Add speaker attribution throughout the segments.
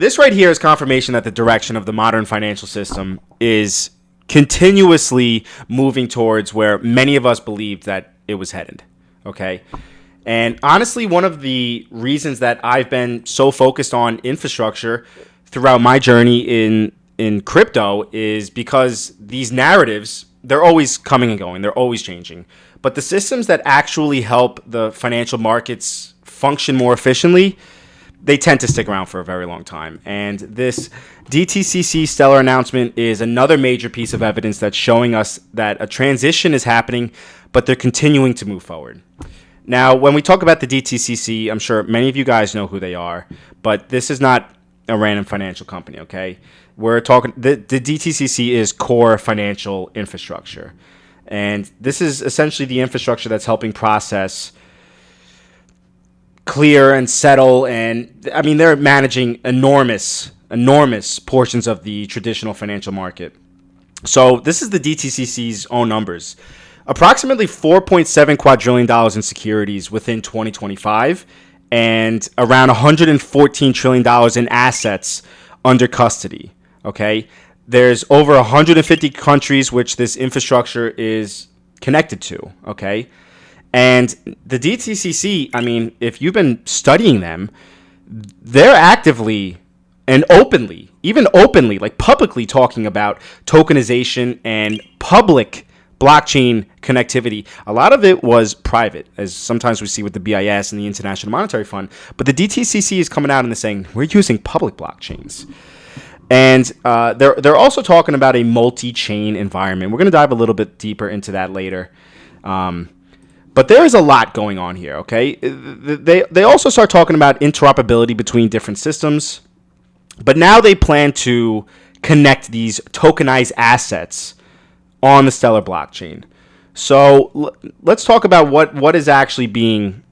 Speaker 1: This right here is confirmation that the direction of the modern financial system is continuously moving towards where many of us believed that it was headed. Okay. And honestly, one of the reasons that I've been so focused on infrastructure throughout my journey in crypto is because these narratives, they're always coming and going. They're always changing. But the systems that actually help the financial markets function more efficiently, they tend to stick around for a very long time. And this DTCC stellar announcement is another major piece of evidence that's showing us that a transition is happening, but they're continuing to move forward. Now, when we talk about the DTCC, I'm sure many of you guys know who they are, but this is not a random financial company, okay? We're talking, the DTCC is core financial infrastructure. And this is essentially the infrastructure that's helping process, clear and settle, and I mean they're managing enormous portions of the traditional financial market. So this is the DTCC's own numbers. Approximately $4.7 quadrillion in securities within 2025 and around $114 trillion in assets under custody. Okay? There's over 150 countries which this infrastructure is connected to. Okay? And the DTCC, I mean, if you've been studying them, they're actively and openly, even openly, like publicly talking about tokenization and public blockchain connectivity. A lot of it was private, as sometimes we see with the BIS and the International Monetary Fund. But the DTCC is coming out and they're saying, we're using public blockchains. And they're also talking about a multi-chain environment. We're going to dive a little bit deeper into that later. But there is a lot going on here, okay? They also start talking about interoperability between different systems. But now they plan to connect these tokenized assets on the Stellar blockchain. So let's talk about what is actually being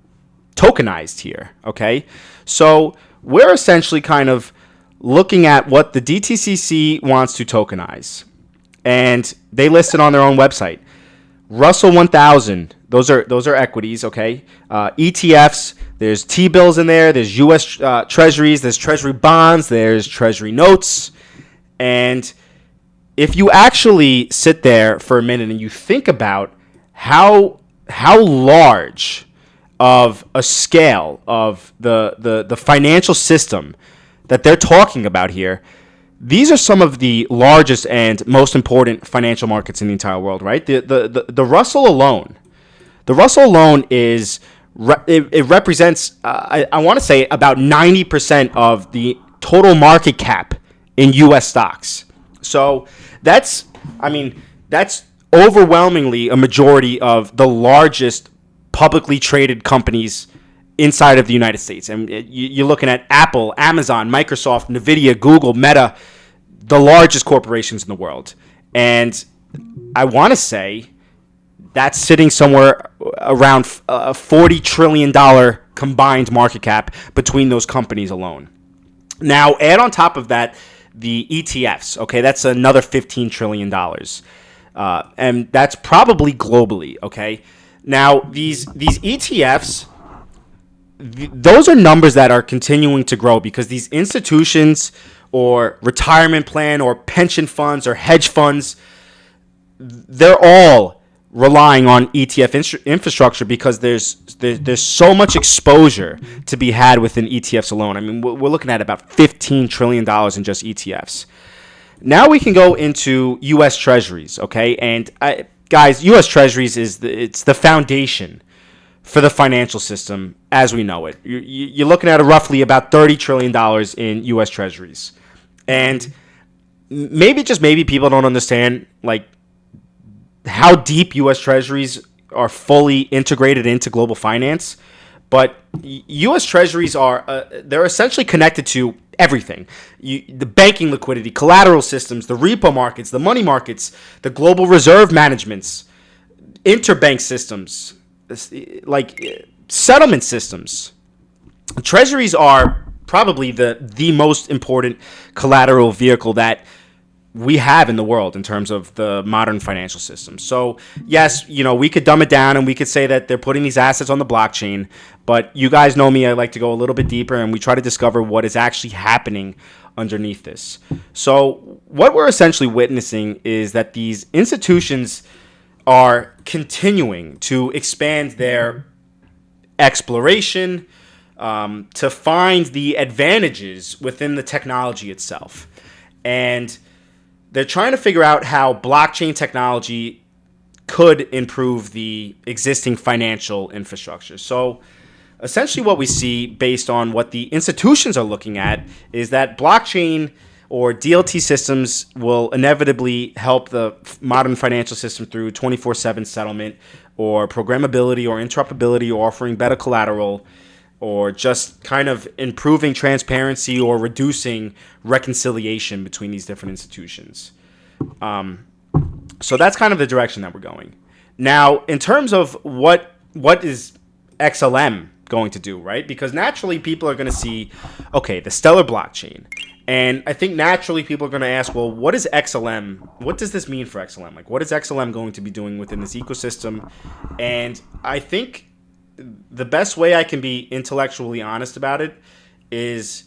Speaker 1: tokenized here, okay? So we're essentially kind of looking at what the DTCC wants to tokenize. And they list it on their own website. Russell 1000, those are equities, okay? ETFs, there's T-bills in there, there's U.S. Treasuries, there's Treasury bonds, there's Treasury notes. And if you actually sit there for a minute and you think about how large of a scale of the financial system that they're talking about here, these are some of the largest and most important financial markets in the entire world, right? The Russell alone, is it represents I want to say about 90% of the total market cap in U.S. stocks. So that's overwhelmingly a majority of the largest publicly traded companies inside of the United States. And you're looking at Apple, Amazon, Microsoft, Nvidia, Google, Meta, the largest corporations in the world. And I want to say that's sitting somewhere around a $40 trillion combined market cap between those companies alone. Now, add on top of that the ETFs. Okay, that's another $15 trillion. And that's probably globally. Okay. Now, these ETFs, those are numbers that are continuing to grow because these institutions or retirement plan or pension funds or hedge funds, they're all relying on ETF infrastructure because there's so much exposure to be had within ETFs alone. I mean, we're looking at about $15 trillion in just ETFs. Now we can go into U.S. Treasuries, okay? And guys, U.S. Treasuries it's the foundation for the financial system as we know it. You're looking at roughly about $30 trillion in U.S. Treasuries. And maybe people don't understand like how deep U.S. Treasuries are fully integrated into global finance. But U.S. Treasuries they're essentially connected to everything. The banking liquidity, collateral systems, the repo markets, the money markets, the global reserve managements, interbank systems, like settlement systems. Treasuries are probably the most important collateral vehicle that we have in the world in terms of the modern financial system. So yes, we could dumb it down and we could say that they're putting these assets on the blockchain, but you guys know me, I like to go a little bit deeper and we try to discover what is actually happening underneath this. So what we're essentially witnessing is that these institutions are continuing to expand their exploration to find the advantages within the technology itself. And they're trying to figure out how blockchain technology could improve the existing financial infrastructure. So essentially what we see based on what the institutions are looking at is that blockchain or DLT systems will inevitably help the modern financial system through 24/7 settlement or programmability or interoperability or offering better collateral or just kind of improving transparency or reducing reconciliation between these different institutions. So that's kind of the direction that we're going. Now, in terms of what is XLM going to do, right? Because naturally people are going to see, okay, the Stellar blockchain. And I think naturally people are going to ask, well, what is XLM? What does this mean for XLM? Like, what is XLM going to be doing within this ecosystem? And I think the best way I can be intellectually honest about it is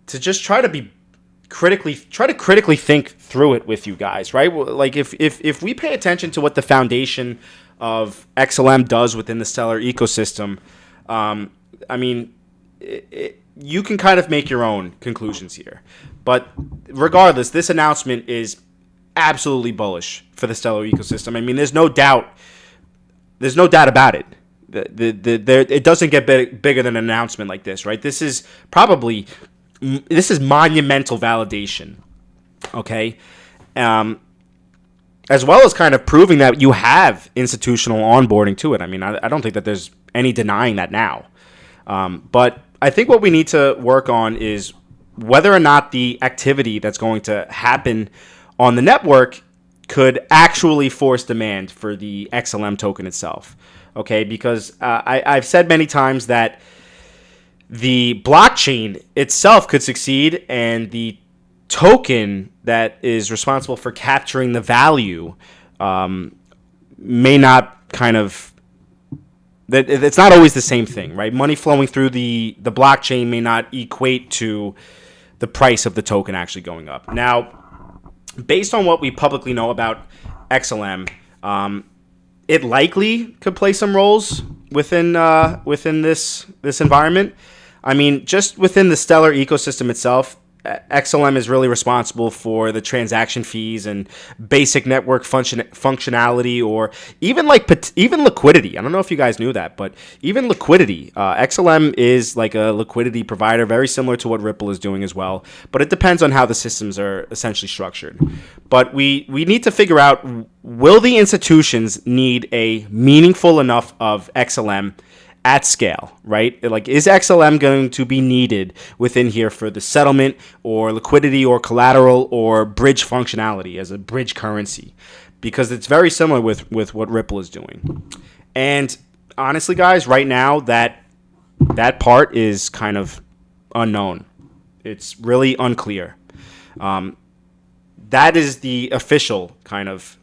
Speaker 1: to just try to critically think through it with you guys, right? Like if we pay attention to what the foundation of XLM does within the Stellar ecosystem, you can kind of make your own conclusions here. But regardless, this announcement is absolutely bullish for the Stellar ecosystem. I mean, there's no doubt about it. It doesn't get bigger than an announcement like this, right? This is monumental validation, okay? As well as kind of proving that you have institutional onboarding to it. I mean, I don't think that there's any denying that now. But I think what we need to work on is whether or not the activity that's going to happen on the network could actually force demand for the XLM token itself, okay? Because I've said many times that the blockchain itself could succeed and the token that is responsible for capturing the value may not kind of... It's not always the same thing, right? Money flowing through the blockchain may not equate to the price of the token actually going up. Now, based on what we publicly know about XLM, it likely could play some roles within this environment. I mean, just within the Stellar ecosystem itself, XLM is really responsible for the transaction fees and basic network functionality, or even liquidity. I don't know if you guys knew that, but even liquidity. XLM is like a liquidity provider, very similar to what Ripple is doing as well. But it depends on how the systems are essentially structured. But we need to figure out, will the institutions need a meaningful enough of XLM at scale, right? Like, is XLM going to be needed within here for the settlement or liquidity or collateral or bridge functionality as a bridge currency? Because it's very similar with what Ripple is doing. And honestly, guys, right now that part is kind of unknown. It's really unclear. That is the official kind of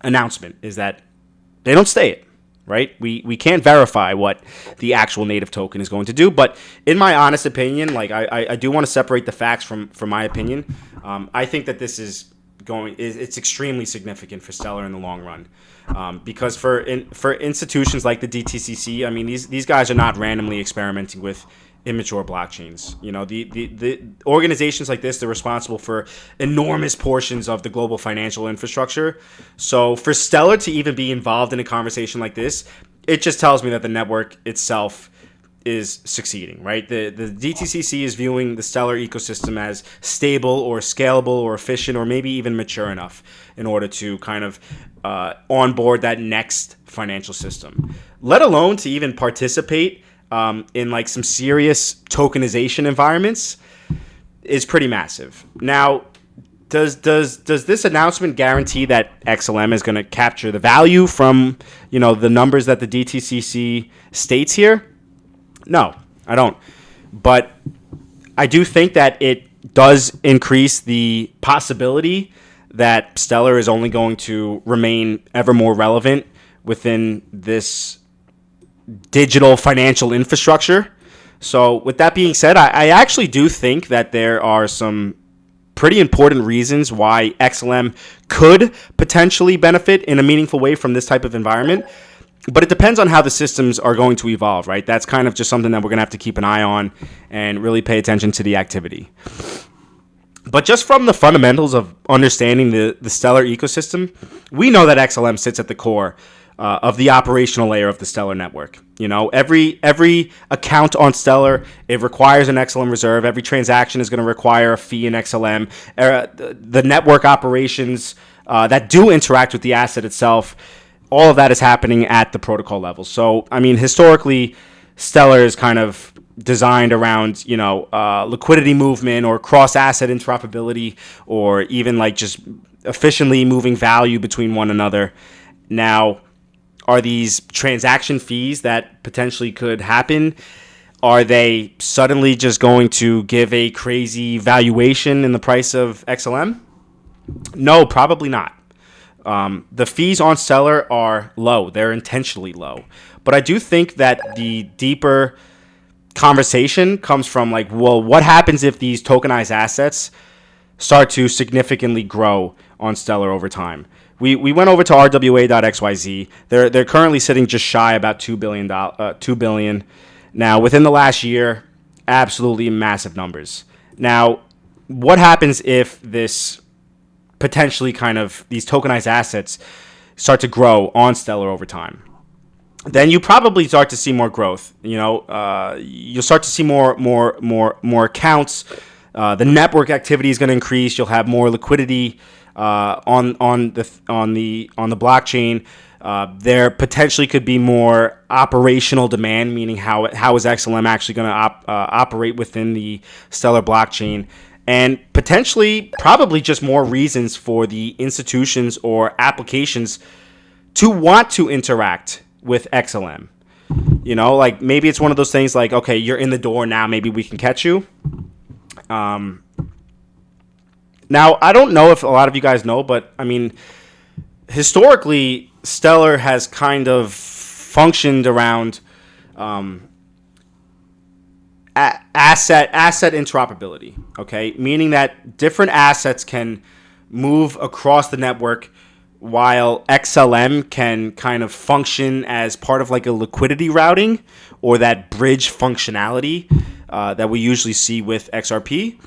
Speaker 1: announcement, is that they don't stay it. Right? We can't verify what the actual native token is going to do, but in my honest opinion, like I do want to separate the facts from my opinion. I think that this it's extremely significant for Stellar in the long run, because for institutions like the DTCC, I mean, these guys are not randomly experimenting with immature blockchains. You know, the organizations like this, they're responsible for enormous portions of the global financial infrastructure. So for Stellar to even be involved in a conversation like this, it just tells me that the network itself is succeeding, right? The DTCC is viewing the Stellar ecosystem as stable or scalable or efficient or maybe even mature enough in order to kind of onboard that next financial system, let alone to even participate in like some serious tokenization environments, is pretty massive. Now, does this announcement guarantee that XLM is going to capture the value from, the numbers that the DTCC states here? No, I don't. But I do think that it does increase the possibility that Stellar is only going to remain ever more relevant within this digital financial infrastructure. So with that being said, I actually do think that there are some pretty important reasons why XLM could potentially benefit in a meaningful way from this type of environment. But it depends on how the systems are going to evolve, right? That's kind of just something that we're going to have to keep an eye on and really pay attention to the activity. But just from the fundamentals of understanding the Stellar ecosystem, we know that XLM sits at the core of the operational layer of the Stellar network. You know, every account on Stellar, it requires an XLM reserve. Every transaction is going to require a fee in XLM. The network operations that do interact with the asset itself, all of that is happening at the protocol level. So, I mean, historically, Stellar is kind of designed around, liquidity movement or cross-asset interoperability, or even like just efficiently moving value between one another. Now, are these transaction fees that potentially could happen, are they suddenly just going to give a crazy valuation in the price of XLM? No, probably not. The fees on Stellar are low. They're intentionally low. But I do think that the deeper conversation comes from like, well, what happens if these tokenized assets start to significantly grow on Stellar over time? We went over to RWA.xyz. They're currently sitting just shy about $2 billion. Now, within the last year, absolutely massive numbers. Now, what happens if this potentially kind of these tokenized assets start to grow on Stellar over time? Then you probably start to see more growth. You'll start to see more accounts. The network activity is going to increase. You'll have more liquidity on the blockchain. There potentially could be more operational demand, meaning how is XLM actually going to operate within the Stellar blockchain, and potentially probably just more reasons for the institutions or applications to want to interact with XLM. Like maybe it's one of those things like, okay, you're in the door now, maybe we can catch you. Now, I don't know if a lot of you guys know, but I mean, historically, Stellar has kind of functioned around asset interoperability, okay? Meaning that different assets can move across the network while XLM can kind of function as part of like a liquidity routing or that bridge functionality that we usually see with XRP.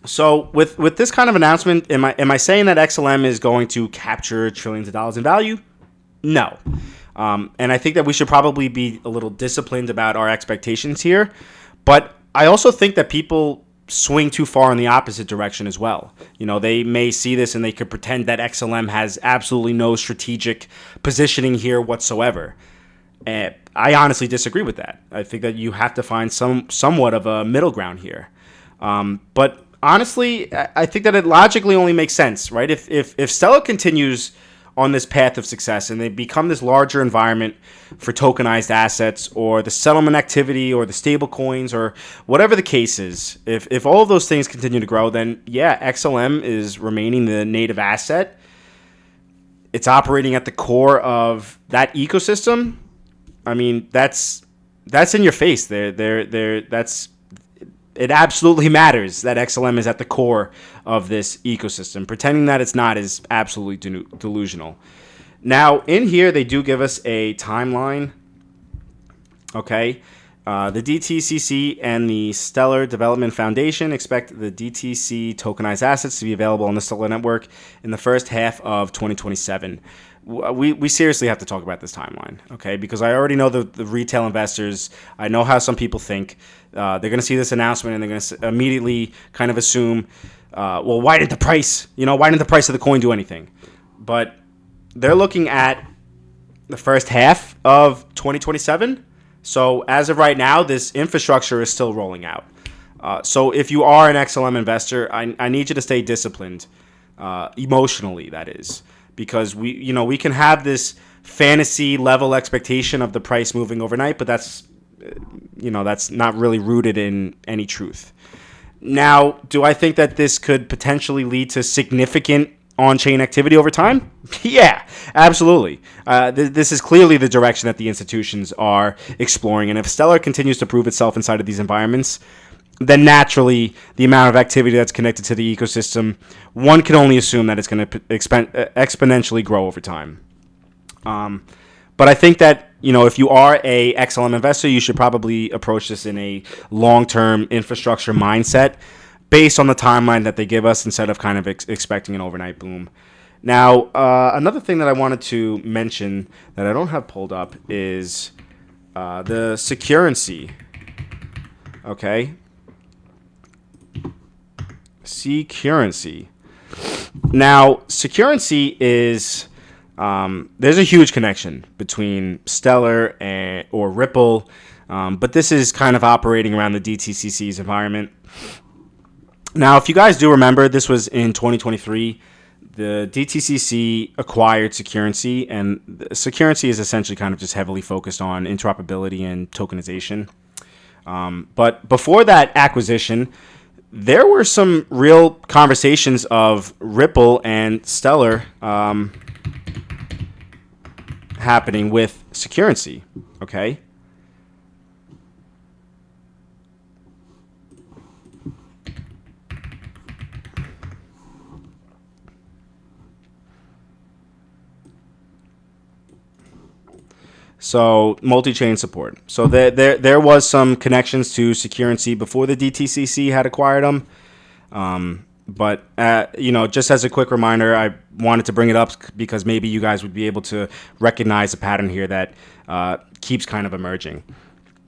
Speaker 1: So with this kind of announcement, am I saying that XLM is going to capture trillions of dollars in value? No. And I think that we should probably be a little disciplined about our expectations here. But I also think that people swing too far in the opposite direction as well. They may see this and they could pretend that XLM has absolutely no strategic positioning here whatsoever. And I honestly disagree with that. I think that you have to find somewhat of a middle ground here. But honestly, I think that it logically only makes sense, right? If Stellar continues on this path of success and they become this larger environment for tokenized assets or the settlement activity or the stable coins or whatever the case is, if all of those things continue to grow, then yeah, XLM is remaining the native asset. It's operating at the core of that ecosystem. I mean, that's in your face. It absolutely matters that XLM is at the core of this ecosystem. Pretending that it's not is absolutely delusional. Now, in here, they do give us a timeline. Okay. The DTCC and the Stellar Development Foundation expect the DTC tokenized assets to be available on the Stellar network in the first half of 2027. We seriously have to talk about this timeline, okay? Because I already know the retail investors. I know how some people think. They're going to see this announcement and they're going to immediately kind of assume, well, why didn't the price of the coin do anything? But they're looking at the first half of 2027. So as of right now, this infrastructure is still rolling out. So if you are an XLM investor, I need you to stay disciplined, emotionally, that is. Because we can have this fantasy level expectation of the price moving overnight, but that's not really rooted in any truth. Now, do I think that this could potentially lead to significant on-chain activity over time? Yeah, absolutely. This is clearly the direction that the institutions are exploring. And if Stellar continues to prove itself inside of these environments, then naturally the amount of activity that's connected to the ecosystem, one can only assume that it's going to exponentially grow over time. But I think that, if you are a XLM investor, you should probably approach this in a long-term infrastructure mindset based on the timeline that they give us instead of kind of expecting an overnight boom. Now, another thing that I wanted to mention that I don't have pulled up is the Securrency. Okay. Securrency. Now, Securrency is... there's a huge connection between Stellar or Ripple, but this is kind of operating around the DTCC's environment. Now, if you guys do remember, this was in 2023. The DTCC acquired Securrency, and Securrency is essentially kind of just heavily focused on interoperability and tokenization. But before that acquisition, there were some real conversations of Ripple and Stellar happening with Securrency, okay? So multi-chain support. So there was some connections to Securrency before the DTCC had acquired them. But just as a quick reminder, I wanted to bring it up because maybe you guys would be able to recognize a pattern here that keeps kind of emerging.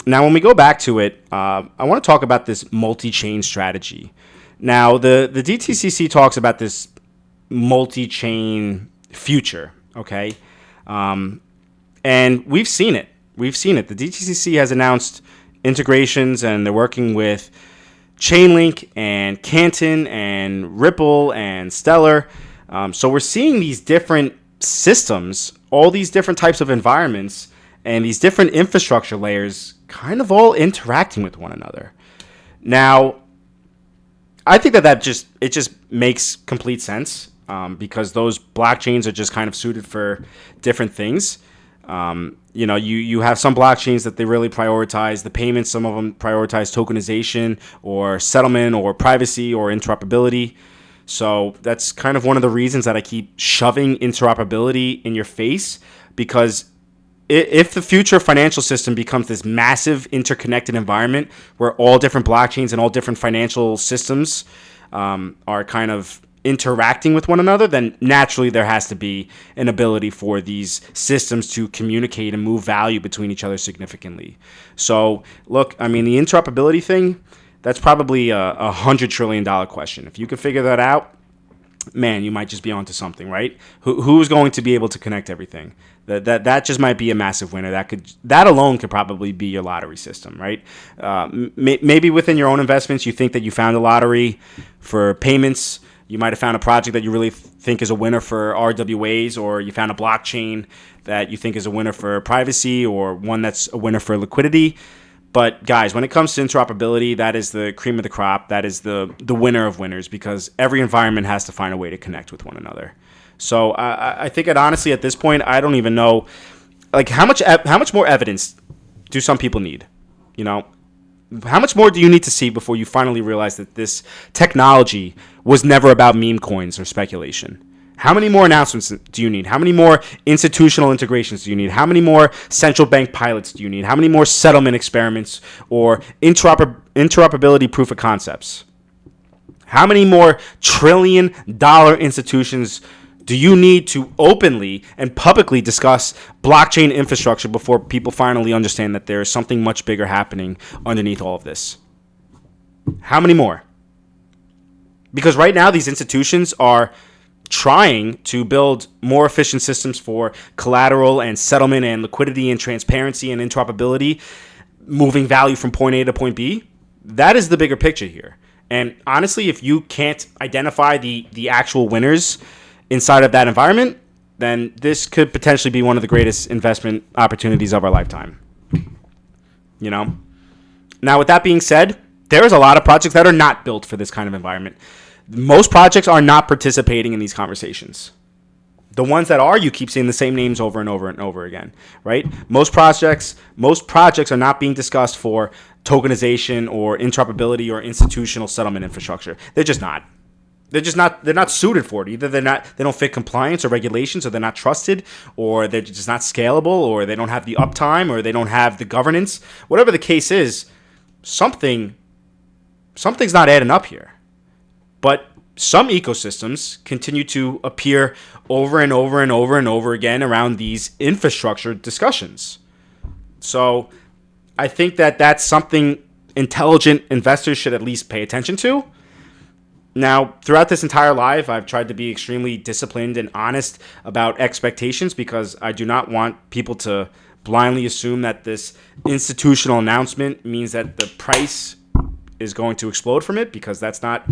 Speaker 1: Now, when we go back to it, I want to talk about this multi-chain strategy. Now, the DTCC talks about this multi-chain future, okay? And we've seen it. The DTCC has announced integrations, and they're working with Chainlink and Canton and Ripple and Stellar. So we're seeing these different systems, all these different types of environments, and these different infrastructure layers kind of all interacting with one another. Now, I think that just makes complete sense because those blockchains are just kind of suited for different things. You have some blockchains that they really prioritize the payments. Some of them prioritize tokenization or settlement or privacy or interoperability. So that's kind of one of the reasons that I keep shoving interoperability in your face, because if the future financial system becomes this massive interconnected environment where all different blockchains and all different financial systems are kind of interacting with one another, then naturally there has to be an ability for these systems to communicate and move value between each other significantly. So look, I mean, the interoperability thing, that's probably a $100 trillion question. If you could figure that out, man, you might just be onto something, right? Who's going to be able to connect everything? That just might be a massive winner. That alone could probably be your lottery system, right? Maybe within your own investments, you think that you found a lottery for payments. You might have found a project that you really think is a winner for RWAs, or you found a blockchain that you think is a winner for privacy, or one that's a winner for liquidity. But guys, when it comes to interoperability, that is the cream of the crop. That is the winner of winners, because every environment has to find a way to connect with one another. So I think that honestly, at this point, I don't even know, like, how much more evidence do some people need? How much more do you need to see before you finally realize that this technology was never about meme coins or speculation? How many more announcements do you need? How many more institutional integrations do you need? How many more central bank pilots do you need? How many more settlement experiments or interoperability proof of concepts? How many more trillion-dollar institutions do you need to openly and publicly discuss blockchain infrastructure before people finally understand that there is something much bigger happening underneath all of this? How many more? Because right now, these institutions are trying to build more efficient systems for collateral and settlement and liquidity and transparency and interoperability, moving value from point A to point B. That is the bigger picture here. And honestly, if you can't identify the actual winners inside of that environment, then this could potentially be one of the greatest investment opportunities of our lifetime. Now, with that being said, There's a lot of projects that are not built for this kind of environment. Most projects are not participating in these conversations. The ones that are, you keep seeing the same names over and over and over again, right? Most projects are not being discussed for tokenization or interoperability or institutional settlement infrastructure. They're just not. They're not suited for it. Either they don't fit compliance or regulations, or they're not trusted, or they're just not scalable, or they don't have the uptime, or they don't have the governance. Whatever the case is, something's not adding up here. But some ecosystems continue to appear over and over and over and over again around these infrastructure discussions. So I think that that's something intelligent investors should at least pay attention to. Now, throughout this entire live, I've tried to be extremely disciplined and honest about expectations, because I do not want people to blindly assume that this institutional announcement means that the price is going to explode from it, because that's not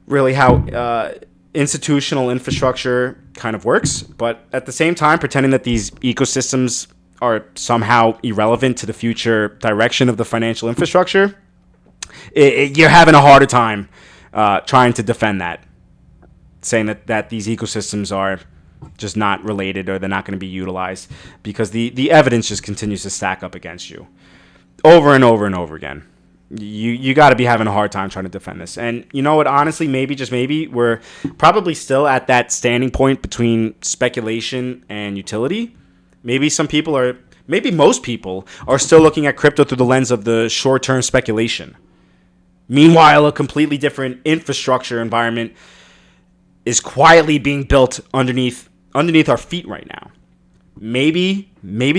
Speaker 1: really how institutional infrastructure kind of works. But at the same time, pretending that these ecosystems are somehow irrelevant to the future direction of the financial infrastructure, you're having a harder time trying to defend that, saying that these ecosystems are just not related, or they're not going to be utilized, because the evidence just continues to stack up against you over and over and over again. You got to be having a hard time trying to defend this. And you know what, honestly, maybe, just maybe, we're probably still at that standing point between speculation and utility. Maybe most people are still looking at crypto through the lens of the short-term speculation. Meanwhile, a completely different infrastructure environment is quietly being built underneath our feet right now. Maybe,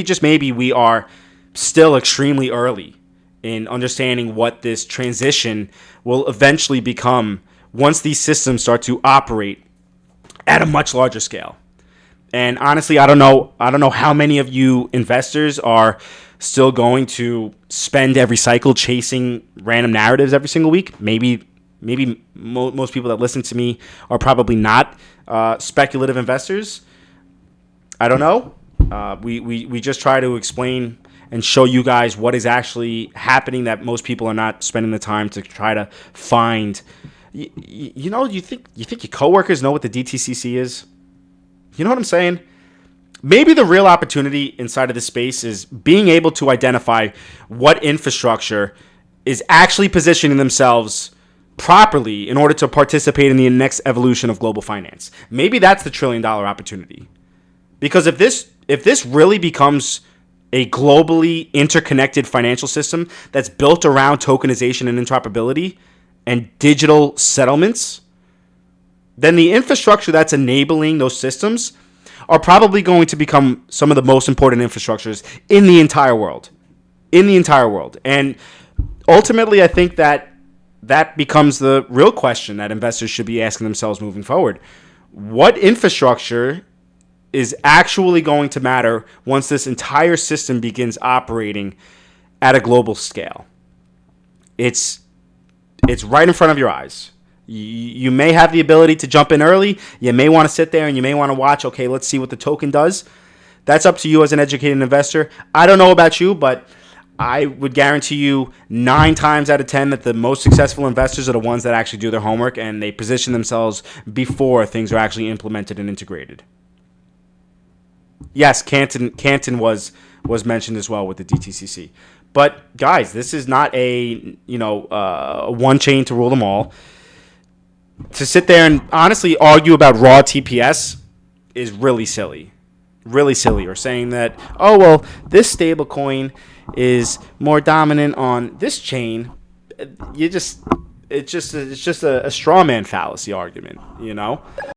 Speaker 1: just maybe, we are still extremely early in understanding what this transition will eventually become once these systems start to operate at a much larger scale. And honestly, I don't know how many of you investors are still going to spend every cycle chasing random narratives every single week. Maybe most people that listen to me are probably not speculative investors. I don't know. We just try to explain and show you guys what is actually happening that most people are not spending the time to try to find. You think your coworkers know what the DTCC is? You know what I'm saying? Maybe the real opportunity inside of this space is being able to identify what infrastructure is actually positioning themselves properly in order to participate in the next evolution of global finance. Maybe that's the $1 trillion opportunity. Because if this really becomes a globally interconnected financial system that's built around tokenization and interoperability and digital settlements, then the infrastructure that's enabling those systems are probably going to become some of the most important infrastructures in the entire world. And ultimately, I think that becomes the real question that investors should be asking themselves moving forward. What infrastructure is actually going to matter once this entire system begins operating at a global scale? It's right in front of your eyes. You may have the ability to jump in early. You may want to sit there and you may want to watch, okay, let's see what the token does. That's up to you as an educated investor. I don't know about you, but I would guarantee you 9 times out of 10 that the most successful investors are the ones that actually do their homework and they position themselves before things are actually implemented and integrated. Yes, Canton was mentioned as well with the DTCC. But guys, this is not a one chain to rule them all. To sit there and honestly argue about raw TPS is really silly. Or saying that, oh, well, this stable coin is more dominant on this chain. It's just a straw man fallacy argument,